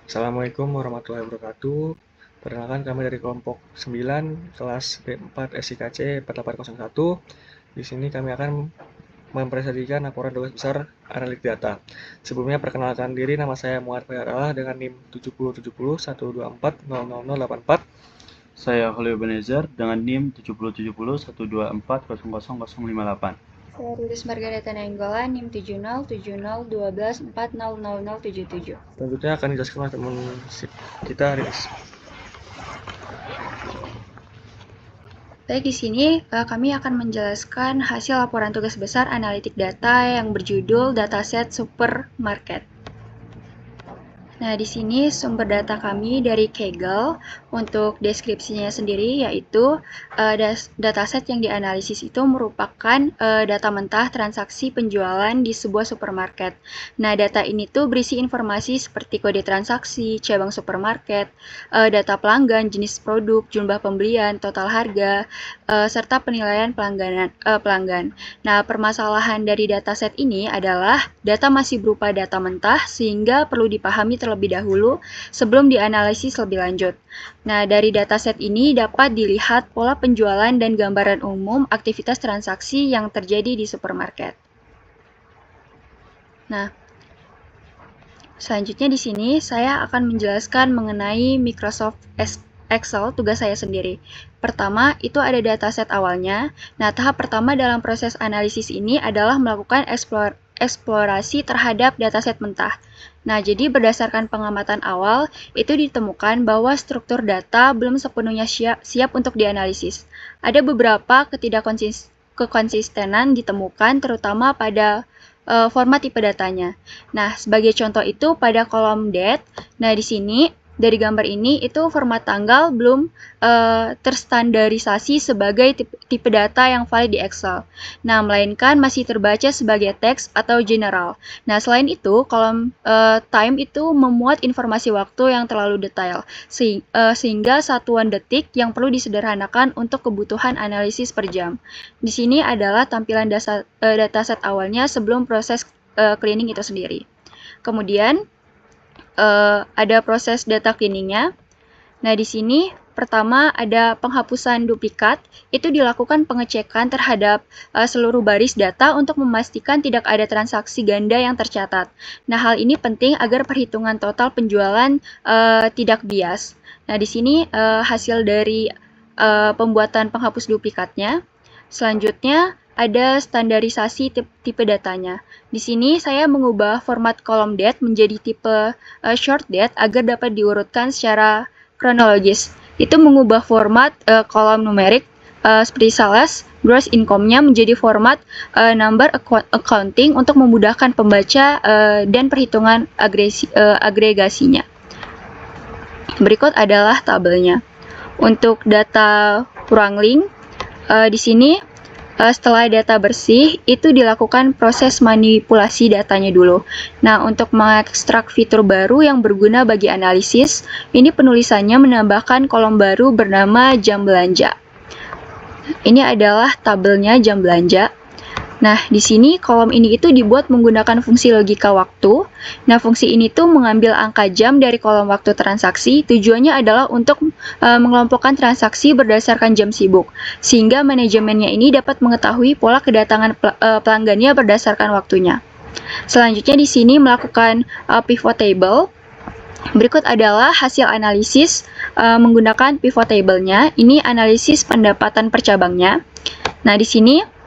Assalamualaikum warahmatullahi wabarakatuh. Perkenalkan kami dari kelompok 9 kelas B4 SIKC 4801. Di sini kami akan mempresentasikan laporan tugas besar analitik data. Sebelumnya perkenalkan diri, nama saya Muhammad Fajarallah dengan NIM 7070 124 00084. Saya Khalil Benezer dengan NIM 7070 124 00058. Saya Riris Margareta Nainggolan, NIM 707012400077. Selanjutnya akan dijelaskan oleh teman kita, Riris. Baik, di sini kami akan menjelaskan hasil laporan tugas besar analitik data yang berjudul Dataset Supermarket. Nah, di sini sumber data kami dari Kaggle. Untuk deskripsinya sendiri yaitu dataset yang dianalisis itu merupakan data mentah transaksi penjualan di sebuah supermarket. Nah, data ini tuh berisi informasi seperti kode transaksi, cabang supermarket, data pelanggan, jenis produk, jumlah pembelian, total harga, serta penilaian pelanggan. Nah, permasalahan dari dataset ini adalah data masih berupa data mentah sehingga perlu dipahami terlebih dahulu sebelum dianalisis lebih lanjut. Nah, dari dataset ini dapat dilihat pola penjualan dan gambaran umum aktivitas transaksi yang terjadi di supermarket. Nah, selanjutnya di sini saya akan menjelaskan mengenai Microsoft Excel tugas saya sendiri. Pertama, itu ada dataset awalnya. Nah, tahap pertama dalam proses analisis ini adalah melakukan eksplorasi terhadap dataset mentah. Nah, jadi berdasarkan pengamatan awal, itu ditemukan bahwa struktur data belum sepenuhnya siap untuk dianalisis. Ada beberapa ketidakkonsistenan ditemukan, terutama pada format tipe datanya. Nah, sebagai contoh itu pada kolom date. Nah, di sini dari gambar ini itu format tanggal belum terstandarisasi sebagai tipe data yang valid di Excel. Nah, melainkan masih terbaca sebagai teks atau general. Nah, selain itu, kolom time itu memuat informasi waktu yang terlalu detail, sehingga satuan detik yang perlu disederhanakan untuk kebutuhan analisis per jam. Di sini adalah tampilan dataset awalnya sebelum proses cleaning itu sendiri. Kemudian, ada proses data cleaningnya. Nah, di sini pertama ada penghapusan duplikat. Itu dilakukan pengecekan terhadap seluruh baris data untuk memastikan tidak ada transaksi ganda yang tercatat. Nah, hal ini penting agar perhitungan total penjualan tidak bias. Nah, di sini hasil dari pembuatan penghapus duplikatnya. Selanjutnya ada standarisasi tipe datanya. Di sini saya mengubah format kolom date menjadi tipe short date agar dapat diurutkan secara kronologis. Itu mengubah format kolom numerik seperti sales, gross income-nya menjadi format number accounting untuk memudahkan pembaca dan perhitungan agregasinya. Berikut adalah tabelnya. Untuk data Wrangling, di sini setelah data bersih, itu dilakukan proses manipulasi datanya dulu. Nah, untuk mengekstrak fitur baru yang berguna bagi analisis, ini penulisannya menambahkan kolom baru bernama jam belanja. Ini adalah tabelnya jam belanja. Nah, di sini kolom ini itu dibuat menggunakan fungsi logika waktu. Nah, fungsi ini tuh mengambil angka jam dari kolom waktu transaksi. Tujuannya adalah untuk mengelompokkan transaksi berdasarkan jam sibuk, sehingga manajemennya ini dapat mengetahui pola kedatangan pelanggannya berdasarkan waktunya. Selanjutnya di sini melakukan pivot table. Berikut adalah hasil analisis menggunakan pivot table-nya. Ini analisis pendapatan per cabangnya. Nah, di sini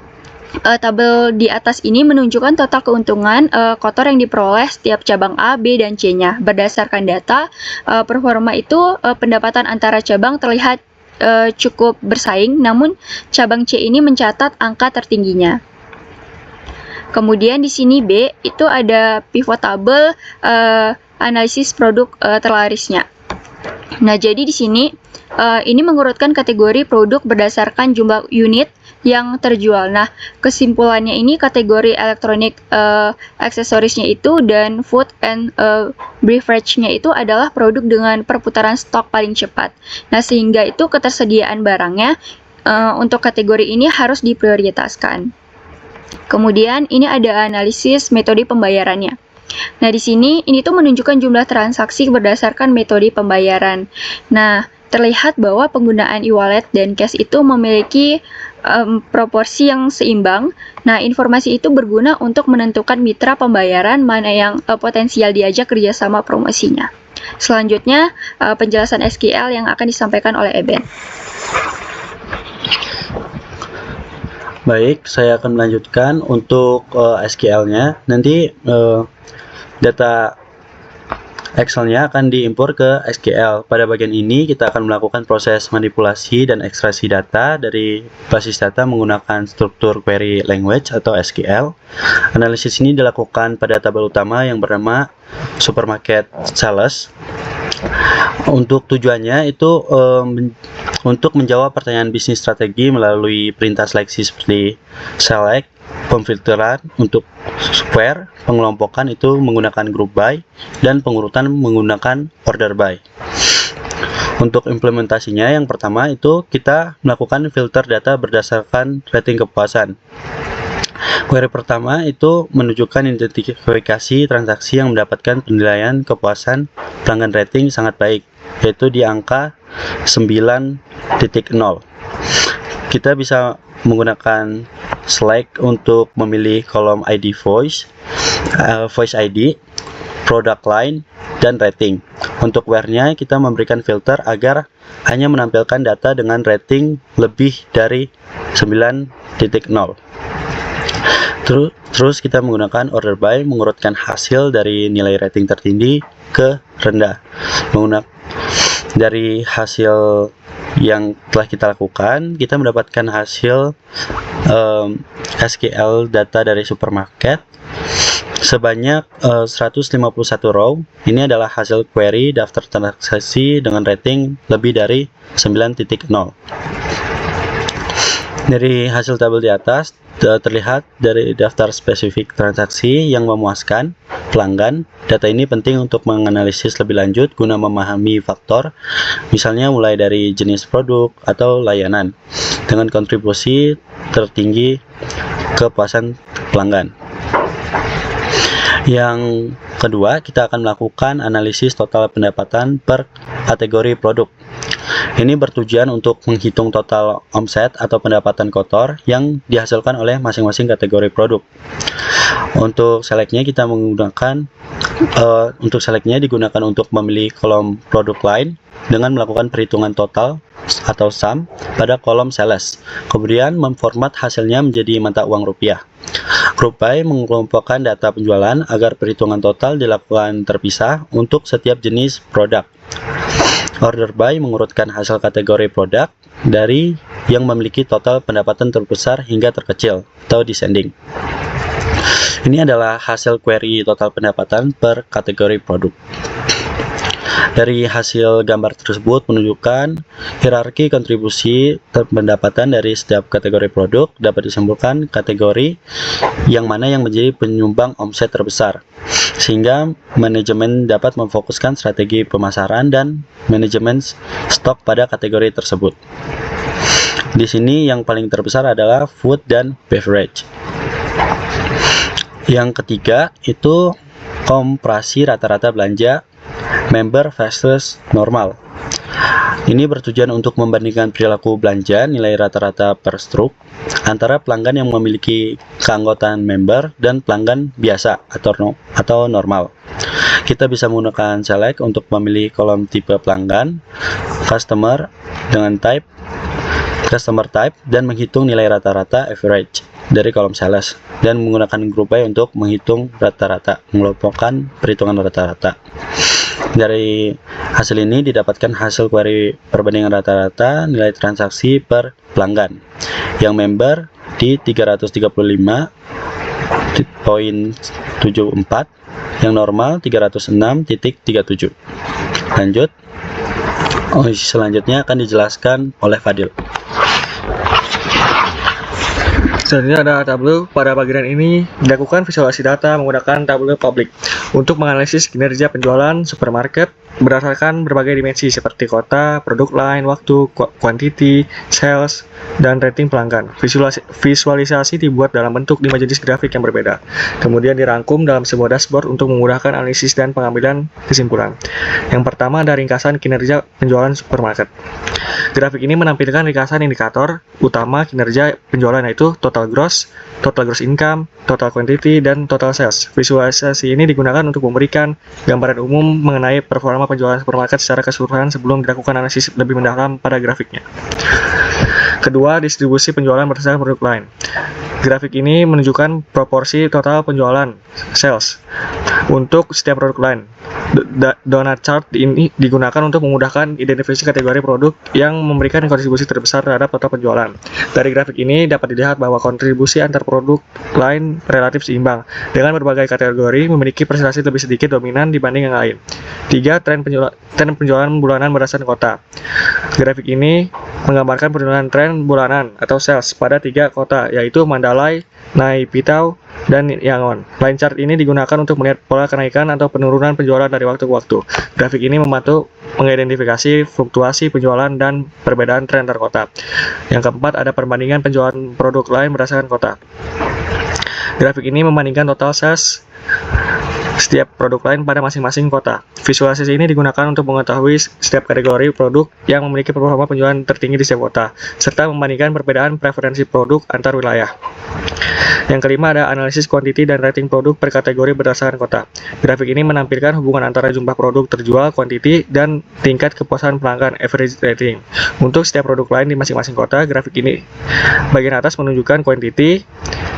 tabel di atas ini menunjukkan total keuntungan kotor yang diperoleh setiap cabang A, B, dan C-nya. Berdasarkan data performa itu pendapatan antara cabang terlihat cukup bersaing, namun cabang C ini mencatat angka tertingginya. Kemudian di sini B itu ada pivot table analisis produk terlarisnya. Nah, jadi di sini ini mengurutkan kategori produk berdasarkan jumlah unit yang terjual. Nah, kesimpulannya ini kategori elektronik aksesorisnya itu dan food and beverage-nya itu adalah produk dengan perputaran stok paling cepat. Nah, sehingga itu ketersediaan barangnya untuk kategori ini harus diprioritaskan. Kemudian ini ada analisis metode pembayarannya. Nah, di sini ini tuh menunjukkan jumlah transaksi berdasarkan metode pembayaran. Nah, terlihat bahwa penggunaan e-wallet dan cash itu memiliki proporsi yang seimbang. Nah, informasi itu berguna untuk menentukan mitra pembayaran mana yang potensial diajak kerjasama promosinya. Selanjutnya, penjelasan SQL yang akan disampaikan oleh Eben. Baik, saya akan melanjutkan untuk SQL-nya. Nanti data Excel-nya akan diimpor ke SQL. Pada bagian ini kita akan melakukan proses manipulasi dan ekstraksi data dari basis data menggunakan struktur query language atau SQL. Analisis ini dilakukan pada tabel utama yang bernama supermarket sales. Untuk tujuannya itu untuk menjawab pertanyaan bisnis strategi melalui perintah seleksi seperti select, pemfilteran untuk square, pengelompokan itu menggunakan group by, dan pengurutan menggunakan order by. Untuk implementasinya, yang pertama itu kita melakukan filter data berdasarkan rating kepuasan. Query pertama itu menunjukkan identifikasi transaksi yang mendapatkan penilaian kepuasan pelanggan rating sangat baik, yaitu di angka 9.0. Kita bisa menggunakan select untuk memilih kolom ID voice ID, product line, dan rating. Untuk where-nya kita memberikan filter agar hanya menampilkan data dengan rating lebih dari 9.0. Terus kita menggunakan order by mengurutkan hasil dari nilai rating tertinggi ke rendah. Dari hasil yang telah kita lakukan, kita mendapatkan hasil SQL data dari supermarket sebanyak 151 row. Ini adalah hasil query daftar transaksi dengan rating lebih dari 9.0. Dari hasil tabel di atas terlihat dari daftar spesifik transaksi yang memuaskan pelanggan. Data ini penting untuk menganalisis lebih lanjut guna memahami faktor, misalnya mulai dari jenis produk atau layanan, dengan kontribusi tertinggi kepuasan pelanggan. Yang kedua, kita akan melakukan analisis total pendapatan per kategori produk. Ini bertujuan untuk menghitung total omset atau pendapatan kotor yang dihasilkan oleh masing-masing kategori produk. Untuk selectnya kita menggunakan digunakan untuk memilih kolom produk line dengan melakukan perhitungan total atau sum pada kolom sales. Kemudian memformat hasilnya menjadi mata uang rupiah. Group by mengelompokkan data penjualan agar perhitungan total dilakukan terpisah untuk setiap jenis produk. Order by mengurutkan hasil kategori produk dari yang memiliki total pendapatan terbesar hingga terkecil atau descending. Ini adalah hasil query total pendapatan per kategori produk. Dari hasil gambar tersebut menunjukkan hierarki kontribusi pendapatan dari setiap kategori produk dapat disimpulkan kategori yang mana yang menjadi penyumbang omset terbesar, sehingga manajemen dapat memfokuskan strategi pemasaran dan manajemen stok pada kategori tersebut. Di sini yang paling terbesar adalah food dan beverage. Yang ketiga itu komparasi rata-rata belanja member versus normal. Ini bertujuan untuk membandingkan perilaku belanja nilai rata-rata per struk antara pelanggan yang memiliki keanggotaan member dan pelanggan biasa atau normal. Kita bisa menggunakan select untuk memilih kolom tipe pelanggan, customer type, dan menghitung nilai rata-rata average dari kolom sales, dan menggunakan group by untuk menghitung rata-rata, mengelompokkan perhitungan rata-rata. Dari hasil ini didapatkan hasil query perbandingan rata-rata nilai transaksi per pelanggan. Yang member di 330.74, yang normal 306.37. Lanjut. Selanjutnya akan dijelaskan oleh Fadil. Selanjutnya ada tableau. Pada bagian ini dilakukan visualisasi data menggunakan tableau public untuk menganalisis kinerja penjualan supermarket berdasarkan berbagai dimensi seperti kota, produk line, waktu, quantity, sales, dan rating pelanggan. Visualisasi dibuat dalam bentuk 5 jenis grafik yang berbeda. Kemudian dirangkum dalam sebuah dashboard untuk memudahkan analisis dan pengambilan kesimpulan. Yang pertama ada ringkasan kinerja penjualan supermarket. Grafik ini menampilkan ringkasan indikator utama kinerja penjualan yaitu total gross income, total quantity, dan total sales. Visualisasi ini digunakan untuk memberikan gambaran umum mengenai performa penjualan supermarket secara keseluruhan sebelum dilakukan analisis lebih mendalam pada grafiknya. Kedua, distribusi penjualan berdasarkan produk line. Grafik ini menunjukkan proporsi total penjualan sales untuk setiap produk line. Donut chart ini digunakan untuk memudahkan identifikasi kategori produk yang memberikan kontribusi terbesar terhadap total penjualan. Dari grafik ini dapat dilihat bahwa kontribusi antar produk line relatif seimbang, dengan berbagai kategori memiliki presentasi lebih sedikit dominan dibanding yang lain. 3. Tren penjualan bulanan berdasarkan kota. Grafik ini menggambarkan penjualan tren bulanan atau sales pada 3 kota, yaitu Mandalay, Naypyidaw, dan Yangon. Line chart ini digunakan untuk melihat pola kenaikan atau penurunan penjualan dari waktu ke waktu. Grafik ini membantu mengidentifikasi fluktuasi penjualan dan perbedaan tren antar kota. Yang keempat, ada perbandingan penjualan produk lain berdasarkan kota. Grafik ini membandingkan total sales setiap produk lain pada masing-masing kota. Visualisasi ini digunakan untuk mengetahui setiap kategori produk yang memiliki performa penjualan tertinggi di setiap kota, serta membandingkan perbedaan preferensi produk antar wilayah. Yang kelima ada analisis quantity dan rating produk per kategori berdasarkan kota. Grafik ini menampilkan hubungan antara jumlah produk terjual, quantity, dan tingkat kepuasan pelanggan average rating. Untuk setiap produk lain di masing-masing kota, grafik ini bagian atas menunjukkan quantity,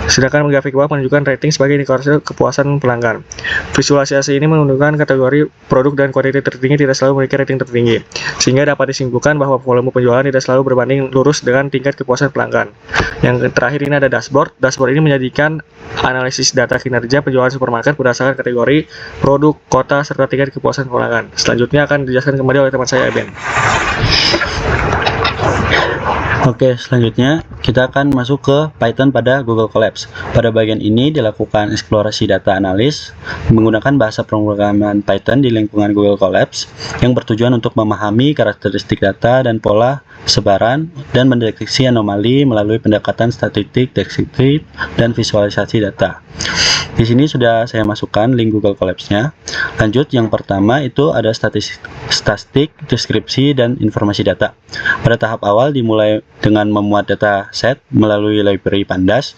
sedangkan grafik bawah menunjukkan rating sebagai indikator kepuasan pelanggan. Visualisasi ini menunjukkan kategori produk dan quantity tertinggi tidak selalu memiliki rating tertinggi, sehingga dapat disimpulkan bahwa volume penjualan tidak selalu berbanding lurus dengan tingkat kepuasan pelanggan. Yang terakhir ini ada dashboard. Dashboard ini menjadikan analisis data kinerja penjualan supermarket berdasarkan kategori produk, kota, serta tingkat kepuasan pelanggan. Selanjutnya akan dijelaskan kembali oleh teman saya, Eben. Oke, selanjutnya kita akan masuk ke Python pada Google Colabs. Pada bagian ini dilakukan eksplorasi data analis menggunakan bahasa pemrograman Python di lingkungan Google Colabs yang bertujuan untuk memahami karakteristik data dan pola sebaran dan mendeteksi anomali melalui pendekatan statistik, deskriptif, dan visualisasi data. Di sini sudah saya masukkan link Google Colabs-nya. Lanjut, yang pertama itu ada statistik, deskripsi, dan informasi data. Pada tahap awal dimulai dengan memuat data set melalui library Pandas.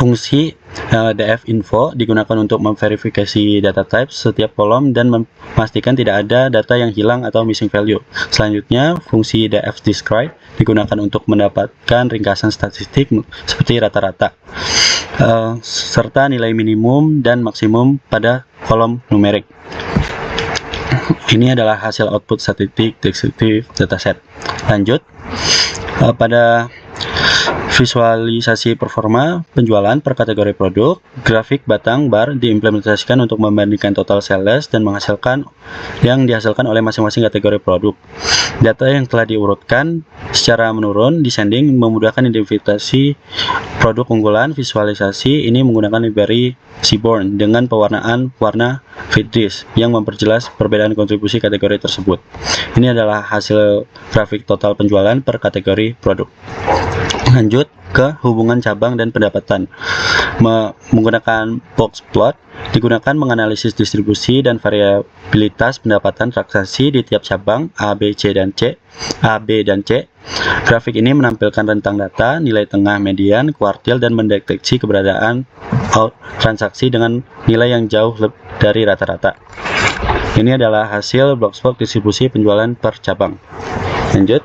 Fungsi dfinfo digunakan untuk memverifikasi data type setiap kolom dan memastikan tidak ada data yang hilang atau missing value. Selanjutnya, fungsi dfdescribe digunakan untuk mendapatkan ringkasan statistik seperti rata-rata, serta nilai minimum dan maksimum pada kolom numerik. Ini adalah hasil output statistik deskriptif dataset. Lanjut, pada visualisasi performa penjualan per kategori produk, grafik batang bar diimplementasikan untuk membandingkan total sales dan menghasilkan yang dihasilkan oleh masing-masing kategori produk. Data yang telah diurutkan secara menurun descending memudahkan identifikasi produk unggulan. Visualisasi ini menggunakan library Seaborn dengan pewarnaan warna Fitris yang memperjelas perbedaan kontribusi kategori tersebut. Ini adalah hasil grafik total penjualan per kategori produk. Lanjut ke hubungan cabang dan pendapatan. Menggunakan box plot digunakan menganalisis distribusi dan variabilitas pendapatan transaksi di tiap cabang A, B, dan C. Grafik ini menampilkan rentang data, nilai tengah, median, kuartil, dan mendeteksi keberadaan transaksi dengan nilai yang jauh dari rata-rata. Ini adalah hasil box plot distribusi penjualan per cabang. Lanjut.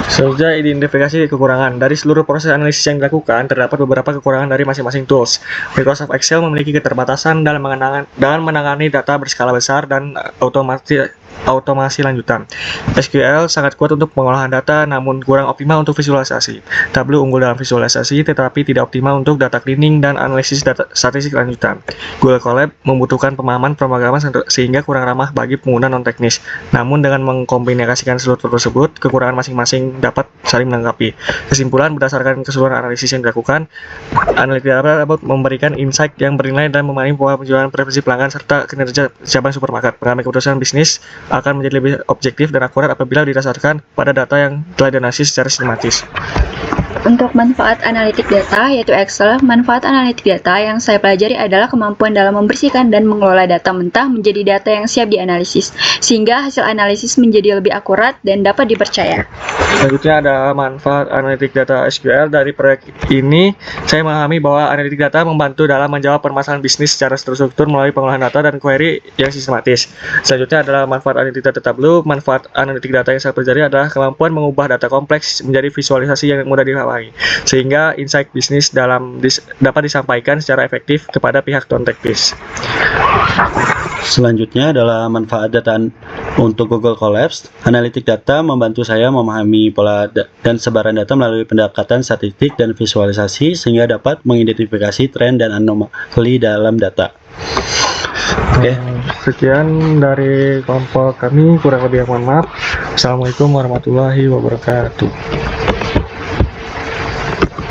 Selanjutnya, identifikasi kekurangan. Dari seluruh proses analisis yang dilakukan, terdapat beberapa kekurangan dari masing-masing tools. Microsoft Excel memiliki keterbatasan dalam menangani data berskala besar dan otomasi lanjutan. SQL sangat kuat untuk pengolahan data, namun kurang optimal untuk visualisasi. Tableau unggul dalam visualisasi, tetapi tidak optimal untuk data cleaning dan analisis data statistik lanjutan. Google Colab membutuhkan pemahaman pemrograman sehingga kurang ramah bagi pengguna non-teknis. Namun dengan mengkombinasikan struktur tersebut, kekurangan masing-masing dapat saling melengkapi. Kesimpulan, berdasarkan keseluruhan analisis yang dilakukan, analitik data dapat memberikan insight yang bernilai dan memahami pola penjualan, preferensi pelanggan, serta kinerja cabang supermarket. Pengambil keputusan bisnis akan menjadi lebih objektif dan akurat apabila didasarkan pada data yang telah dianalisis secara sistematis. Untuk manfaat analitik data, yaitu Excel, manfaat analitik data yang saya pelajari adalah kemampuan dalam membersihkan dan mengelola data mentah menjadi data yang siap dianalisis, sehingga hasil analisis menjadi lebih akurat dan dapat dipercaya. Selanjutnya ada manfaat analitik data SQL. Dari proyek ini, saya memahami bahwa analitik data membantu dalam menjawab permasalahan bisnis secara terstruktur melalui pengolahan data dan query yang sistematis. Selanjutnya adalah manfaat analitik data Tableau. Manfaat analitik data yang saya pelajari adalah kemampuan mengubah data kompleks menjadi visualisasi yang mudah dipahami, sehingga insight bisnis dapat disampaikan secara efektif kepada pihak non teknis. Selanjutnya adalah manfaat data untuk Google Colabs. Analitik data membantu saya memahami pola dan sebaran data melalui pendekatan statistik dan visualisasi sehingga dapat mengidentifikasi tren dan anomali dalam data. Oke. Sekian dari kelompok kami, kurang lebih mohon maaf. Assalamualaikum warahmatullahi wabarakatuh.